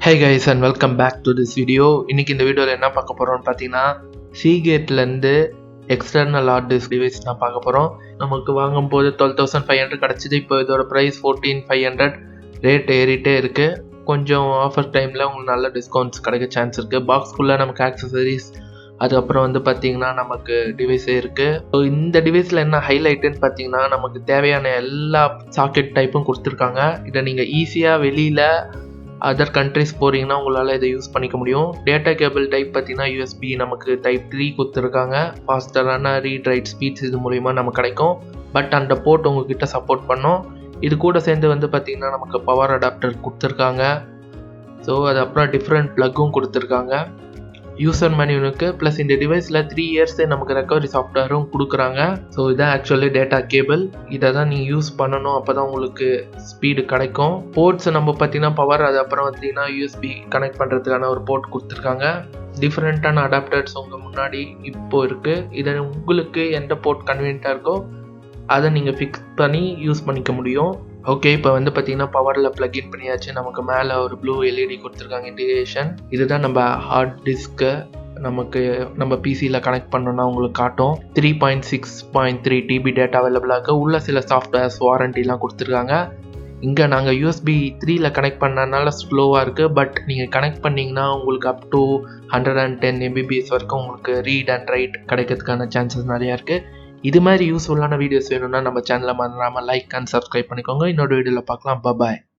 Hey guys and welcome back to this video. இன்னைக்கு இந்த வீடியோவில் என்ன பார்க்க போகிறோம்னு பார்த்தீங்கன்னா Seagateலேருந்து எக்ஸ்டர்னல் ஹார்ட் டிஸ்க் டிவைஸ் நான் பார்க்க போகிறோம். நமக்கு வாங்கும்போது 12,500 கிடச்சிது. இப்போ இதோட ப்ரைஸ் 14,500. ரேட் ஏறிட்டே இருக்குது. கொஞ்சம் ஆஃபர் டைமில் உங்களுக்கு நல்ல டிஸ்கவுண்ட்ஸ் கிடைக்க சான்ஸ் இருக்குது. பாக்ஸ்குள்ளே நமக்கு ஆக்சசரிஸ் அதுக்கப்புறம் வந்து பார்த்திங்கன்னா நமக்கு டிவைஸே இருக்குது. ஸோ இந்த டிவைஸில் என்ன ஹைலைட்டுன்னு பார்த்தீங்கன்னா நமக்கு தேவையான எல்லா சாக்கெட் டைப்பும் கொடுத்துருக்காங்க. இதை நீங்கள் ஈஸியாக வெளியில் அதர் கண்ட்ரிஸ் போகிறீங்கன்னா உங்களால் இதை யூஸ் பண்ணிக்க முடியும். டேட்டா கேபிள் டைப் பார்த்தீங்கன்னா யூஎஸ்பி நமக்கு டைப் 3 கொடுத்துருக்காங்க. ஃபாஸ்டரான ரீட் ரைட் ஸ்பீட்ஸ் இது மூலிமா நமக்கு கிடைக்கும். பட் அந்த போர்ட் உங்ககிட்ட சப்போர்ட் பண்ணோம். இது கூட சேர்ந்து வந்து பார்த்திங்கன்னா நமக்கு பவர் அடாப்டர் கொடுத்துருக்காங்க. ஸோ அது அப்புறம் டிஃப்ரெண்ட் ப்ளக்கும் கொடுத்துருக்காங்க யூசர் மேனுவலுக்கு. ப்ளஸ் இந்த டிவைஸில் 3 இயர்ஸ் நமக்கு ரெக்கவரி சாஃப்ட்வேரும் கொடுக்குறாங்க. ஸோ இதான் ஆக்சுவலி டேட்டா கேபிள். இதை தான் நீங்கள் யூஸ் பண்ணணும், அப்போ தான் உங்களுக்கு ஸ்பீடு கிடைக்கும். போர்ட்ஸ் நம்ம பார்த்தீங்கன்னா பவர், அது அப்புறம் பார்த்தீங்கன்னா யூஎஸ்பி கனெக்ட் பண்ணுறதுக்கான ஒரு போர்ட் கொடுத்துருக்காங்க. டிஃப்ரெண்ட்டான அடாப்டர்ஸ் உங்கள் முன்னாடி இப்போது இருக்குது. இதை உங்களுக்கு எந்த போர்ட் கன்வீனியண்ட்டாக இருக்கோ அதை நீங்கள் ஃபிக்ஸ் பண்ணி யூஸ் பண்ணிக்க முடியும். ஓகே, இப்போ வந்து பார்த்தீங்கன்னா பவரில் ப்ளக்இன் பண்ணியாச்சு. நமக்கு மேலே ஒரு ப்ளூ எல்இடி கொடுத்துருக்காங்க இன்டிகிரேஷன். இதுதான் நம்ம ஹார்ட் டிஸ்க்கு நமக்கு நம்ம பிசியில் கனெக்ட் பண்ணோன்னா உங்களுக்கு காட்டும். 3.6.3 டிபி டேட்டா அவைலபிளாக இருக்குது. உள்ள சில சாஃப்ட்வேர்ஸ் வாரண்டிலாம் கொடுத்துருக்காங்க. இங்கே நாங்கள் யூஎஸ்பி 3ல கனெக்ட் பண்ணனால ஸ்லோவாக இருக்குது. பட் நீங்கள் கனெக்ட் பண்ணிங்கன்னா உங்களுக்கு அப் டு 110 Mbps வரைக்கும் உங்களுக்கு ரீட் அண்ட் ரைட் கிடைக்கிறதுக்கான சான்சஸ் நிறையா இருக்குது. இது மாதிரி யூஸ்ஃபுல்லான வீடியோஸ் வேணும்னா நம்ம சேனலை மறக்காமல் லைக் அண்ட் சப்ஸ்கிரைப் பண்ணிக்கோங்க. இன்னொரு வீடியோவில் பார்க்கலாம். பாய்.